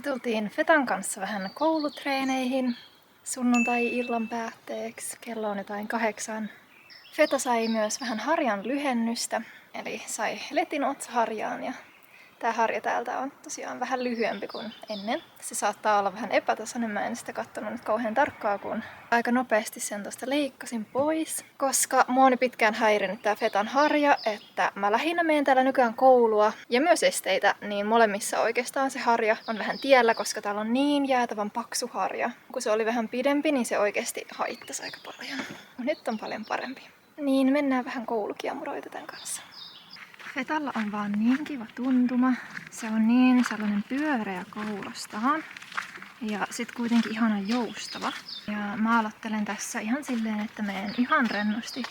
tultiin Fetan kanssa vähän koulutreeneihin sunnuntai-illan päätteeksi. Kello on jotain 8. Feta sai myös vähän harjan lyhennystä, eli sai letin otsaharjaan ja tää harja täältä on tosiaan vähän lyhyempi kuin ennen. Se saattaa olla vähän epätasainen, mä en sitä katsonut nyt kauhean tarkkaa, kun aika nopeasti sen tosta leikkasin pois. Koska mua on pitkään häirinyt tää Fetan harja, että mä lähinnä menen täällä nykyään koulua ja myös esteitä, niin molemmissa oikeastaan se harja on vähän tiellä, koska täällä on niin jäätävän paksu harja. Kun se oli vähän pidempi, niin se oikeasti haittasi aika paljon. Nyt on paljon parempi. Niin mennään vähän koulukiemuroita tän kanssa. Fetalla on vaan niin kiva tuntuma. Se on niin sellainen pyöreä koulostaan. Ja sit kuitenkin ihana joustava. Ja mä aloittelen tässä ihan silleen, että menen ihan rennosti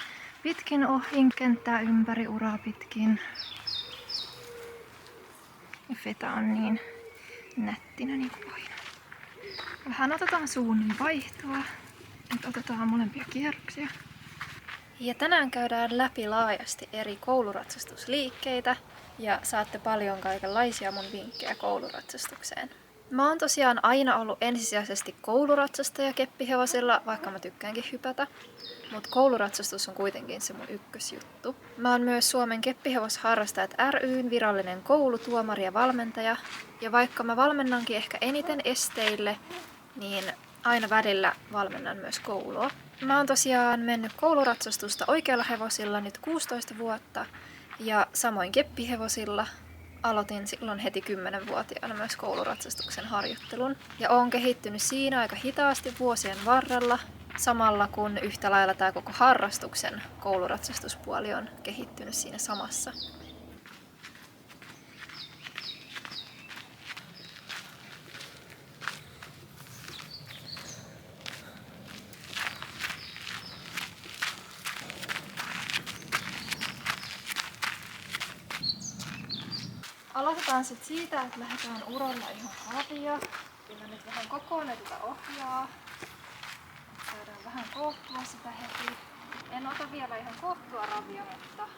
pitkin ohin kenttää ympäri uraa pitkin. Ja Feta on niin nättinä niin kuin aina. Vähän otetaan suunnin vaihtoa. Nyt otetaan molempia kierroksia. Ja tänään käydään läpi laajasti eri kouluratsastusliikkeitä ja saatte paljon kaikenlaisia mun vinkkejä kouluratsastukseen. Mä oon tosiaan aina ollut ensisijaisesti kouluratsastaja keppihevosilla, vaikka mä tykkäänkin hypätä, mutta kouluratsastus on kuitenkin se mun ykkösjuttu. Mä oon myös Suomen keppihevosharrastajat ry:n virallinen koulutuomari ja valmentaja, ja vaikka mä valmennankin ehkä eniten esteille, niin aina välillä valmennan myös koulua. Mä oon tosiaan mennyt kouluratsastusta oikealla hevosilla nyt 16 vuotta ja samoin keppihevosilla. Aloitin silloin heti 10-vuotiaana myös kouluratsastuksen harjoittelun ja oon kehittynyt siinä aika hitaasti vuosien varrella, samalla kun yhtä lailla tää koko harrastuksen kouluratsastuspuoli on kehittynyt siinä samassa. Aloitetaan sitten siitä, että lähdetään urolla ihan ravia. Kyllä nyt vähän kokoonnetuta ohjaa. Saadaan vähän koottua sitä heti. En ota vielä ihan koottua ravia, mutta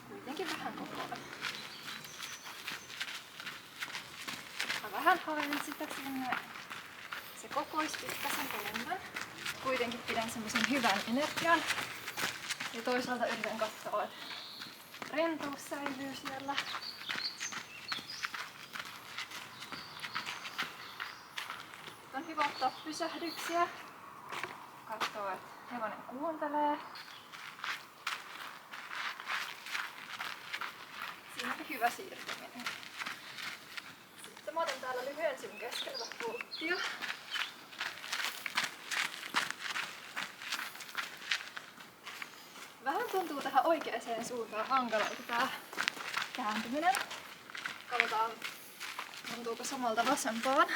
kuitenkin vähän kokoon. Mä vähän haen sitä sinne. Se kokoisi pikkasen enemmän. Kuitenkin pidän semmosen hyvän energian. Ja toisaalta yritän katsoa, että rentous säilyy siellä. On hyvä ottaa pysähdyksiä. Katsoo, että hevonen kuuntelee. Siinä on hyvä siirtyminen. Sitten mä otan täällä lyhyen sivun keskellä pulttia. Vähän tuntuu tähän oikeaan suuntaan hankalalta tää kääntyminen. Katsotaan, tuntuuko samalta vasempaan.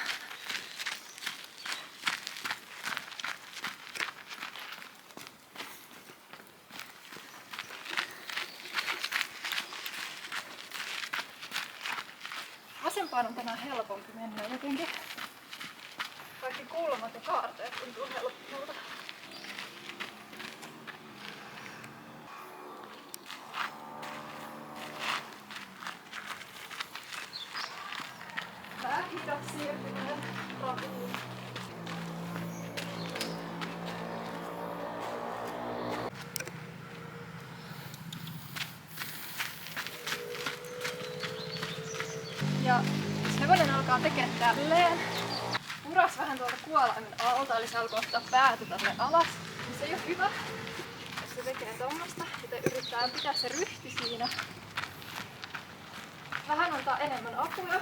Vasempaan on tänään helpompi mennä jotenkin. Kaikki kulmat ja kaarteet tuntuu helpommalta. Vähän hidas siirtyminen raviin. Ja jos hevonen alkaa tekemään tälleen, uras vähän tuolta kuolaimen alta, eli se alkoi ottaa päätä tänne alas, niin se ei ole hyvä, jos se tekee tommosta, joten yrittää pitää se ryhti siinä. Vähän antaa enemmän apuja,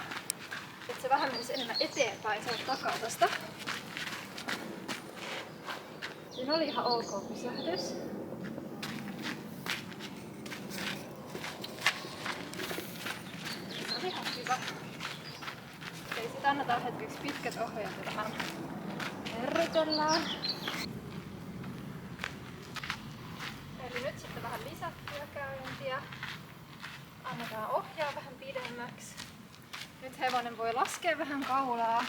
että se vähän menisi enemmän eteenpäin sieltä takaa tosta. Siinä oli ihan ok pysähdys. Se oli ihan hyvä. Eli sitten annetaan hetkeksi pitkät ohjeet ja vähän herrytellään. Eli nyt sitten vähän lisättyä käyntiä. Annetaan ohjaa vähän pidemmäksi. Nyt hevonen voi laskea vähän kaulaa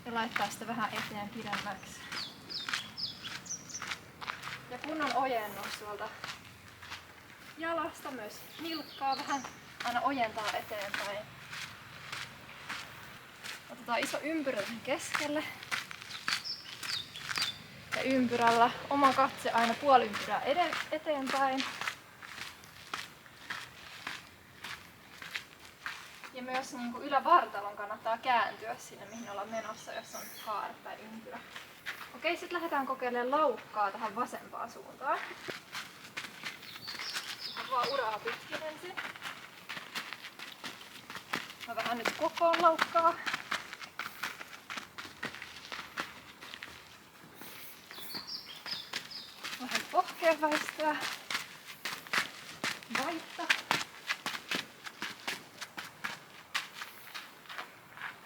ja laittaa sitä vähän eteen pidemmäksi. Ja kunnon ojennus tuolta jalasta myös nilkkaa vähän aina ojentaa eteenpäin. otetaan iso ympyrä keskelle. Ja ympyrällä oma katse aina puoli ympyrää eteenpäin. Ja myös niin kuin ylävartalon kannattaa kääntyä sinne, mihin ollaan menossa, jos on haara tai ympyrä. Okei, sitten lähdetään kokeilemaan laukkaa tähän vasempaan suuntaan. Ihan vaan uraa pitkin ensin. Mä vähän nyt kokoon laukkaa. Vähän pohkeen väistöä. Vaitta.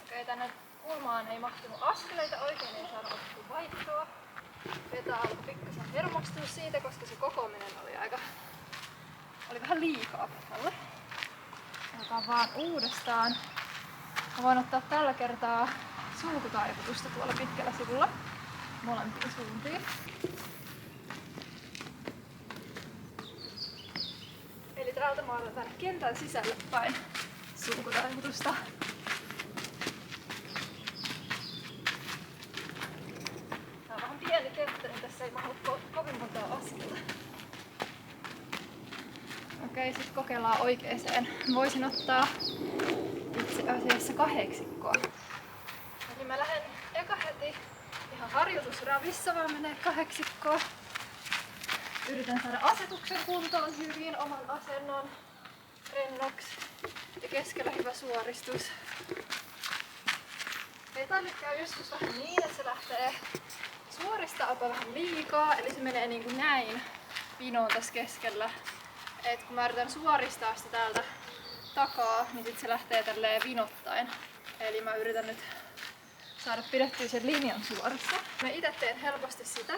Okei, tänne kulmaan ei mahtunut askeleita oikein, ei saada otettua vaihtoa. Veta alkoi pikkasen hermostua siitä, koska se kokoaminen oli vähän liikaa Vetalle. Otetaan vaan uudestaan. Mä voin ottaa tällä kertaa sulkutaivutusta tuolla pitkällä sivulla molempiin suuntiin. Eli täältä mä otan tänne kentän sisälle päin sulkutaivutusta. Tää on vähän pieni kenttä, niin tässä ei mahdu kovin montaa askelta. Okei, sit kokeillaan oikeeseen. Voisin ottaa itse asiassa kahdeksikkoa. Eli mä lähden eka heti ihan harjoitusravissa, vaan menee kahdeksikkoa. Yritän saada asetuksen kuntoon hyvin, oman asennon rennoksi ja keskellä hyvä suoristus. Vetalle käy joskus vähän niin, että se lähtee suoristaa vähän liikaa, eli se menee niin kuin näin pinoon tässä keskellä. Et kun mä yritän suoristaa sitä täältä takaa, niin sit se lähtee tälleen vinottain. Eli mä yritän nyt saada pidettyä sen linjan suorassa. Mä ite teen helposti sitä,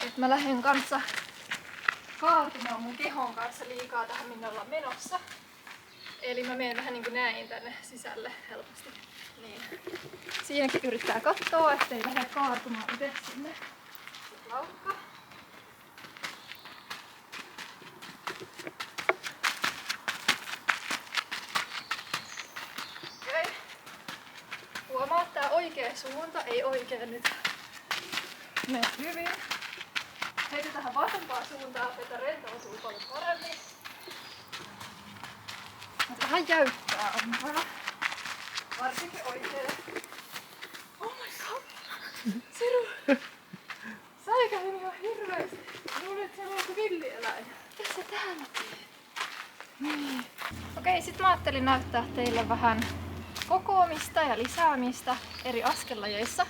että mä lähden kanssa kaartumaan mun kehon kanssa liikaa tähän minne ollaan menossa. Eli mä menen vähän niin kuin näin tänne sisälle helposti. Niin. Siinäkin yrittää katsoa, ettei lähde kaartumaan itse sinne. Sitten laukka. Okei. Huomaa, että tää oikea suunta ei oikein nyt mene hyvin. Heti tähän vasempaan suuntaan, että rentoutuu paljon paremmin. Mutta vähän jäykkää on mukana. Varsinkin oikein. Oh my god! Siru! Säikähdin ihan hirveesti. Luulen, että siellä on joku villieläin. Mitä sä täällä teet? Niin. Okei, sit mä ajattelin näyttää teille vähän kokoamista ja lisäämistä eri askellajeissa.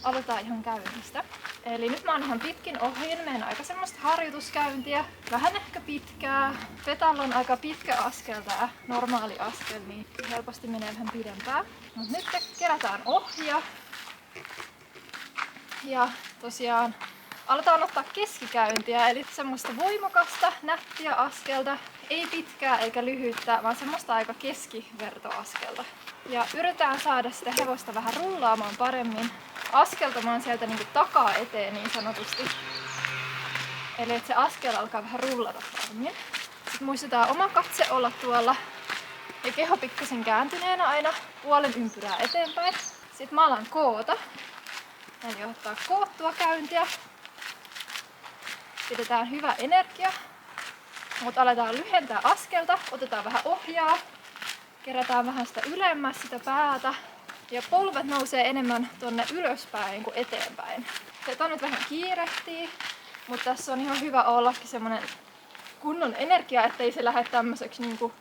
Aloitetaan ihan käynnistä. Eli nyt mä oon ihan pitkin ohi, menen aika semmoista harjoituskäyntiä, vähän ehkä pitkää. Vetalla on aika pitkä askel tää normaali askel, niin helposti menee vähän pidempään. Mut nyt kerätään ohja. Ja tosiaan aletaan ottaa keskikäyntiä, eli semmoista voimakasta, nättiä askelta. Ei pitkää eikä lyhyttä, vaan semmoista aika keskivertoaskelta. Ja yritetään saada sitä hevosta vähän rullaamaan paremmin. Askeltamaan sieltä niinku takaa eteen niin sanotusti. Eli että se askel alkaa vähän rullata paremmin. Sitten muistetaan oma katse olla tuolla ja keho pikkasen kääntyneenä aina puolen ympyrää eteenpäin. Sitten mä alan koota. Eli ottaa koottua käyntiä. Pidetään hyvä energia. Mutta aletaan lyhentää askelta. Otetaan vähän ohjaa. Kerätään vähän sitä ylemmäs sitä päätä. Ja polvet nousee enemmän tonne ylöspäin kuin eteenpäin. Se on nyt vähän kiirehtii, mutta tässä on ihan hyvä ollakin semmonen kunnon energia, ettei se lähde tämmöiseksi niinku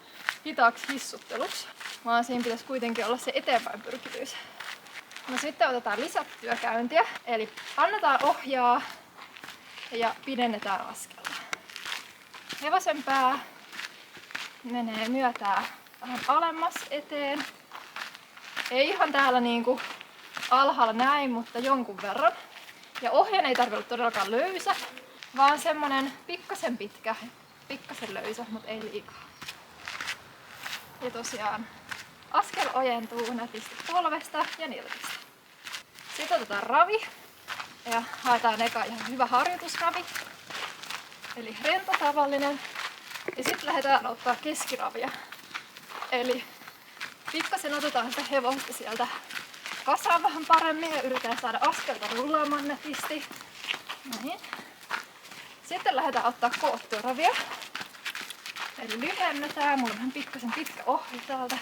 hitaaksi hissutteluksi. Vaan siinä pitäisi kuitenkin olla se eteenpäin pyrkitys. No sitten otetaan lisättyä käyntiä, eli annetaan ohjaa ja pidennetään askelta. Hevosen pää menee myötää vähän alemmas eteen. Ei ihan täällä niinku alhaalla näin, mutta jonkun verran. Ja ohjeen ei tarvitse olla todellakaan löysä, vaan semmonen pikkasen pitkä, pikkasen löysä, mutta ei liikaa. Ja tosiaan askel ojentuu nätisti polvesta ja nilkistä. Sitten otetaan ravi ja haetaan eka ihan hyvä harjoitusravi. Eli rento tavallinen. Ja sitten lähdetään ottaa keskiravia. Eli pikkasen otetaan sitä hevosta sieltä kasaan vähän paremmin ja yritän saada askelta rullaamaan netisti. Näin. Sitten lähdetään ottaa koottua ravia. Eli lyhennetään. Mulla on vähän pikkasen pitkä ohri täältä.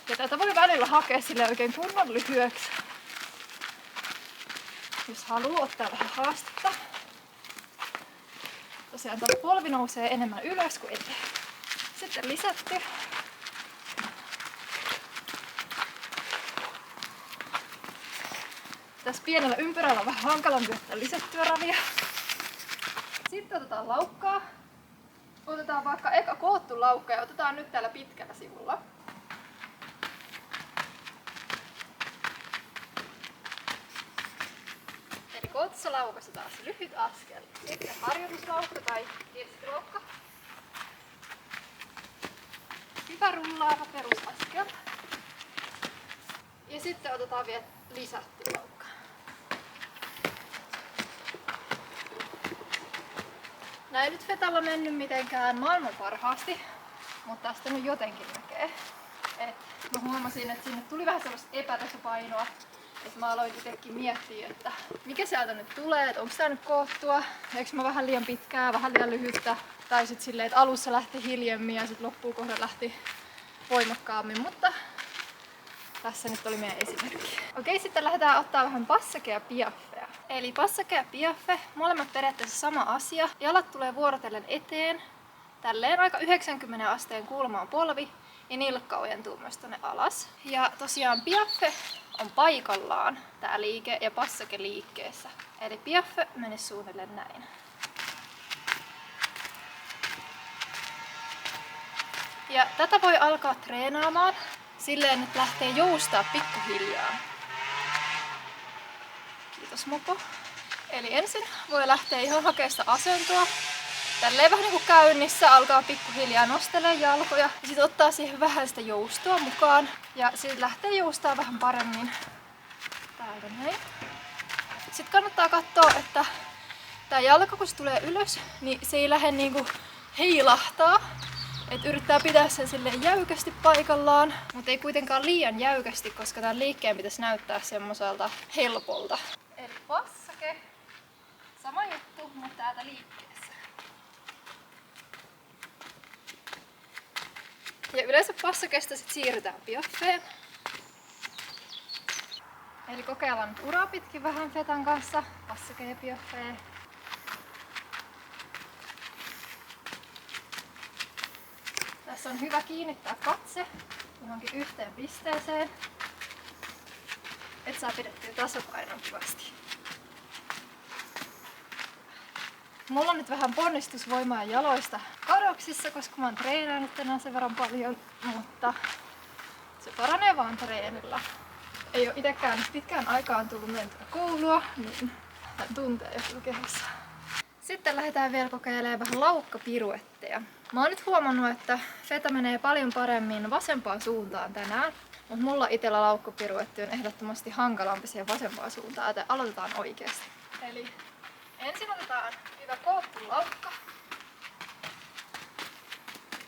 Ja tätä voi välillä hakea sille oikein kunnon lyhyeksi. Jos haluaa ottaa vähän haastetta. Tosiaan tuo polvi nousee enemmän ylös kuin eteen. Sitten lisätty. Tässä pienellä ympyrällä on vähän hankalampi ottaa lisättyä ravia. Sitten otetaan laukkaa. Otetaan vaikka eka koottu laukka ja otetaan nyt täällä pitkällä sivulla. Eli kootussa laukassa taas lyhyt askel. Sitten harjoituslaukka tai keskilaukka. Hyvä rullaava perusaskel. Ja sitten otetaan vielä lisätty laukka. Nää ei nyt fetalla mennyt mitenkään maailman parhaasti, mutta tästä nyt jotenkin näkee. Mä huomasin, että sinne tuli vähän sellaista epätasapainoa. Et mä aloin itsekin miettiä, että mikä sieltä nyt tulee, että onko tää nyt koottua, eikö mä vähän liian pitkää, vähän liian lyhyttä. Tai sit silleen, että alussa lähti hiljemmin ja sit loppuun kohden lähti voimakkaammin, mutta tässä nyt oli meidän esimerkki. Okei, sitten lähdetään ottaa vähän passake ja piaffea. Eli passake ja piaffe, molemmat periaatteessa sama asia. Jalat tulee vuorotellen eteen, tälleen aika 90 asteen kulmaan polvi ja nilkka ojentuu myös tonne alas. Ja tosiaan piaffe on paikallaan, tää liike, ja passake liikkeessä. Eli piaffe menee suunnilleen näin. Ja tätä voi alkaa treenaamaan silleen, että lähtee joustaa pikkuhiljaa. Kiitos mopo. Eli ensin voi lähteä ihan hakemaan sitä asentoa. Tälleen vähän niin kuin käynnissä alkaa pikkuhiljaa nostelemaan jalkoja. Ja sitten ottaa siihen vähän sitä joustoa mukaan. Ja sitten lähtee joustaa vähän paremmin. Täältä näin. Sitten kannattaa katsoa, että tää jalka kun se tulee ylös, niin se ei lähde niinku heilahtaa. Et yrittää pitää sen silleen jäykästi paikallaan, mutta ei kuitenkaan liian jäykästi, koska tämän liikkeen pitäisi näyttää semmoiselta helpolta. Eli passake, sama juttu, mutta täältä liikkeessä. Ja yleensä passakesta sit siirrytään piaffeen. Eli kokeillaan nyt uraa pitkin vähän fetan kanssa, passake ja piaffee. Tässä on hyvä kiinnittää katse johonkin yhteen pisteeseen, et saa pidettyä tasapainon hyvästi. Mulla on nyt vähän ponnistusvoimaa jaloista kadoksissa, koska mä oon treenannut tänään sen verran paljon, mutta se paranee vaan treenillä. Ei oo itekään pitkään aikaan tullut mentyä koulua, niin hän tuntee jo kyllä kehossa. Sitten lähdetään vielä kokeilemaan vähän laukkapiruetteja. Mä oon nyt huomannut, että feta menee paljon paremmin vasempaan suuntaan tänään. Mutta mulla itsellä laukkapiruetti on ehdottomasti hankalampi siihen vasempaan suuntaan, joten aloitetaan oikeasti. Eli ensin otetaan hyvä koottu laukka.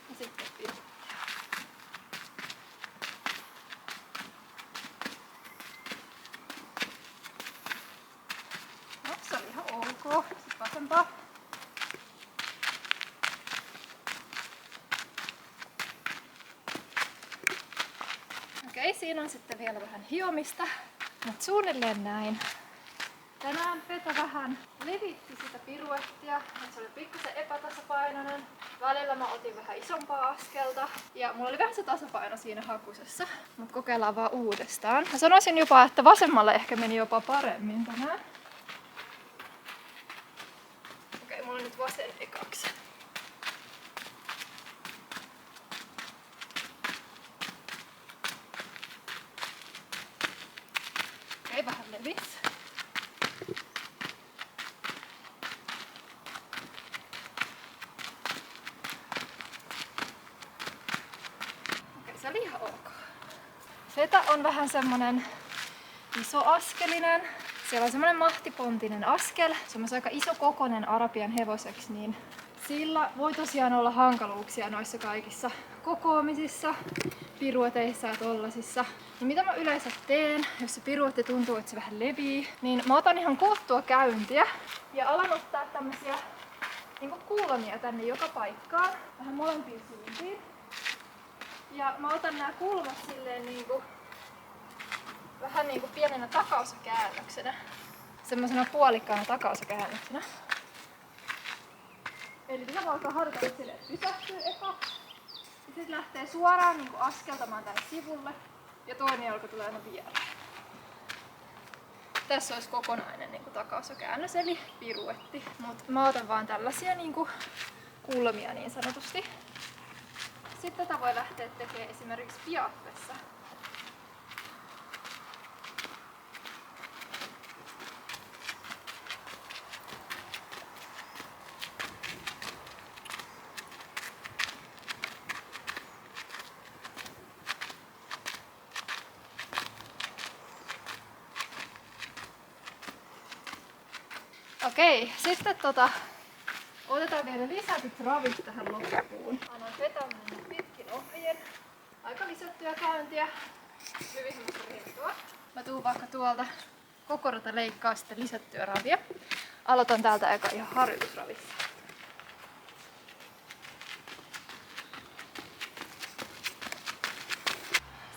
Ja sitten piruettia. No, se oli ihan ok. Sitten vasempaa. Okei, siinä on sitten vielä vähän hiomista, mutta suunnilleen näin. Tänään feta vähän levitti sitä piruettia, että se oli pikkusen epätasapainoinen. Välillä mä otin vähän isompaa askelta ja mulla oli vähän se tasapaino siinä hakusessa, mutta kokeillaan vaan uudestaan. Mä sanoisin jopa, että vasemmalle ehkä meni jopa paremmin tänään. Okei, mulla on nyt vasen ekaksi. Okei, vähän levis. Okei, se oli ihan ok. Feta on vähän semmonen isoaskelinen. Siellä on semmonen mahtipontinen askel. Se on aika isokokoinen arabian hevoseksi, niin sillä voi tosiaan olla hankaluuksia noissa kaikissa kokoamisissa. pirueteissa ja tollasissa. Niin mitä mä yleensä teen, jos se piruetti tuntuu, että se vähän levii, niin mä otan ihan koottua käyntiä ja alan ottaa tämmösiä niinku kulmia tänne joka paikkaan, vähän molempiin suuntiin. Ja mä otan nää kulmat silleen niinku vähän niinku pienenä takausakäännöksenä. Semmosena puolikkaana takausakäännöksenä. Eli pitää alkaa harjoitella silleen, että pysähtyy eka. Ja sit lähtee suoraan niinku askeltamaan tänne sivulle. Ja toinen jalka tulee aina viereen. Tässä olisi kokonainen niinku takausakäännös eli piruetti. Mut mä otan vaan tällaisia niinku kulmia niin sanotusti. Sitten tätä voi lähteä tekemään esimerkiksi piaffessa. Okei, sitten otetaan vielä lisätyt ravit tähän loppuun. Annan vetämään pitkin ohjien. Aika lisättyä käyntiä. Hyvin semmoista rentoa. Mä tuun vaikka tuolta kokorata leikkaa sitten lisättyä ravia. Aloitan täältä eka ihan harjoitusravissa.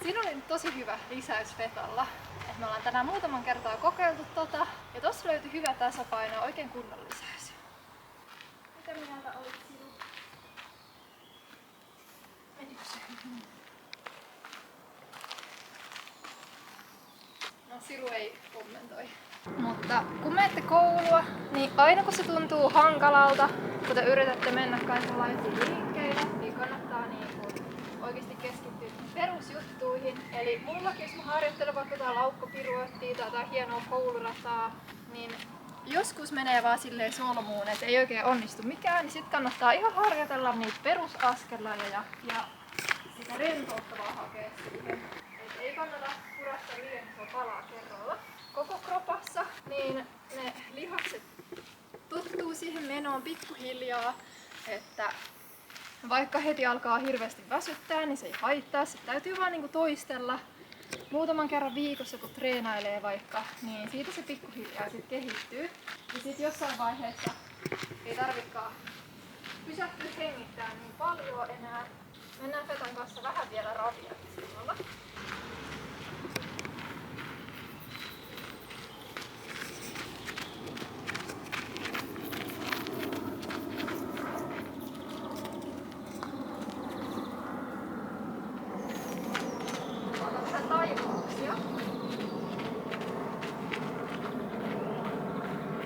Siinä oli nyt tosi hyvä lisäys fetalla. Me ollaan tänään muutaman kertaa kokeiltu tota. Ja tossa löytyi hyvä tasapaino, oikein kunnon lisäys. Mitä mieltä olit sinun? Menikö se hyvin? No Siru ei kommentoi. Mutta kun menette koulua, niin aina kun se tuntuu hankalalta, kun te yritätte mennä kaikenlaisiin liikkeille, niin kannattaa oikeasti keskittyä perusjuttuihin. Eli mullakin, jos mä harjoittelen vaikka jotain laukkopiruettia tai jotain hienoa koulurataa, niin joskus menee vaan silleen solmuun, että ei oikein onnistu mikään, niin sit kannattaa ihan harjoitella niitä perusaskeleja ja sitä rentouttavaa hakea siihen. Et ei kannata purastaa liian isoa palaa kerralla koko kropassa, niin ne lihakset tottuu siihen menoon pikkuhiljaa, että vaikka heti alkaa hirveästi väsyttää, niin se ei haittaa. Se täytyy vaan niinku toistella muutaman kerran viikossa, kun treenailee vaikka, niin siitä se pikkuhiljaa sit kehittyy. Ja sit jossain vaiheessa ei tarvikaan pysähtyä hengittää niin paljon enää. Mennään Fetan kanssa vähän vielä ravia silloin.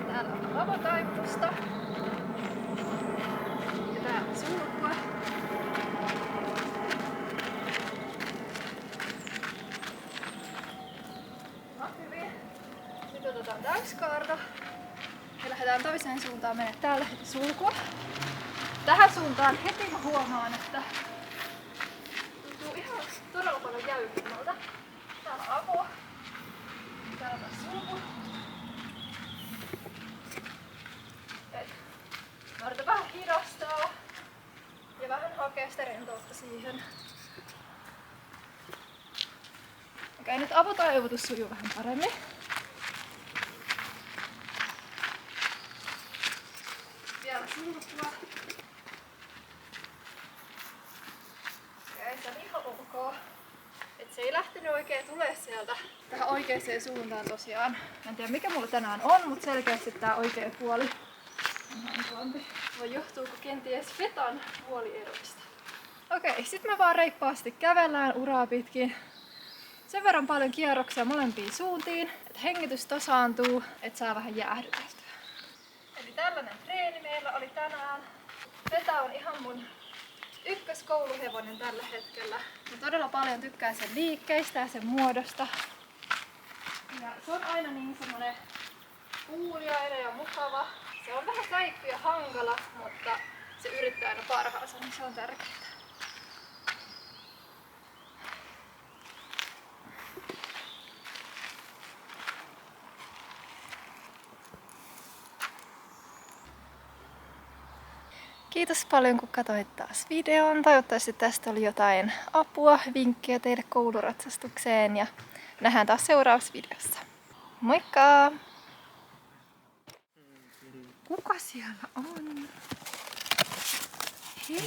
Täällä on lavotaivutusta. Ja täällä on sulkua. No hyvin. Nyt otetaan täyskaarto. Ja lähdetään toiseen suuntaan mennä täällä heti sulkua. Tähän suuntaan heti mä huomaan, että tuntuu ihan todella paljon jäykemmältä. Täällä on avo. Täällä on sulku. Mä yritän vähän hidastaa ja vähän hakea sitä rentoutta siihen. Okei, nyt avotaivutus sujuu vähän paremmin. Vielä sulkua. Okei, se on ihan ok. Et se ei lähtenyt oikein tulee sieltä tähän oikeaan suuntaan tosiaan. En tiedä mikä mulla tänään on, mutta selkeästi tää oikea puoli on hankalampi. Vai johtuuko kenties Fetan puolieroista? Okei, sit me vaan reippaasti kävellään uraa pitkin. Sen verran paljon kierroksia molempiin suuntiin, että hengitys tasaantuu, että saa vähän jäähdytettyä. Eli tällainen treeni meillä oli tänään. Feta on ihan mun ykköskouluhevonen tällä hetkellä. Mä todella paljon tykkään sen liikkeistä ja sen muodosta. Ja se on aina niin semmonen kuuliainen ja mukava. Se on vähän säikky ja hankala, mutta se yrittää aina parhaansa, niin se on tärkeää. Kiitos paljon kun katsoit taas videon. Toivottavasti tästä oli jotain apua, vinkkejä teille kouluratsastukseen ja nähdään taas seuraavassa videossa. Moikka! Kuka siellä on? Hei!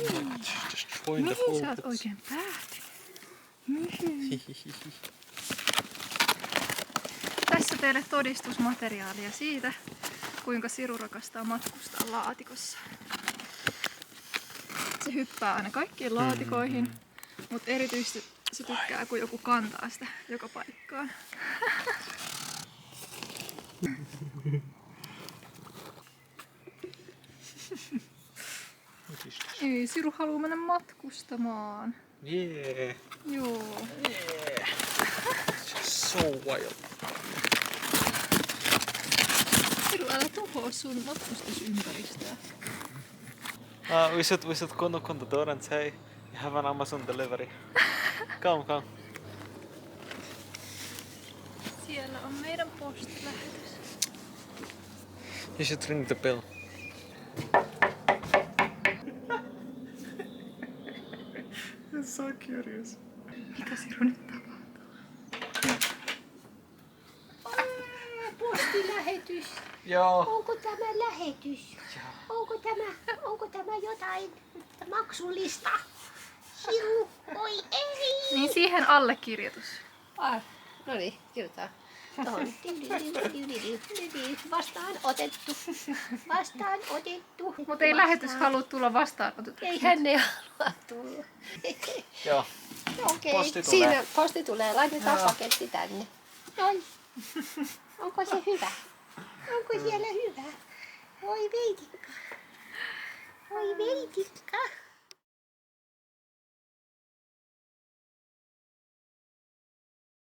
Mihin sä oot oikein päätynyt? Mihin? Tässä teille todistusmateriaalia siitä, kuinka Siru rakastaa matkustaa laatikossa. Se hyppää aina kaikkiin laatikoihin, mutta erityisesti se tykkää, kun joku kantaa sitä joka paikkaan. Ei, Siru haluaa mennä matkustamaan. Yeah. Joo. Yeah. So wild. Siru, älä tuhoa sun matkustusympäristöä. We should come to the door and say you have an Amazon delivery. Come. Siellä on meidän postilähetys. You should ring the bell. I'm so curious. Mitä Siru nyt tapahtuu? Postilähetys. Joo. Onko tämä lähetys? Onko tämä jotain maksullista? Siru, oi ei! Niin siihen allekirjoitus. No niin, kirjoitetaan. Tuohon. Vastaan otettu. Vastaan otettu. Mutta ei lähetys halua tulla vastaanotetuksi. Ei hän ei halua tulla. Joo. Okei, Posti tulee. siinä posti tulee. Laitetaan paketti tänne. Noin. Onko se hyvä? Onko siellä hyvä? Voi veitikka. Voi veitikka.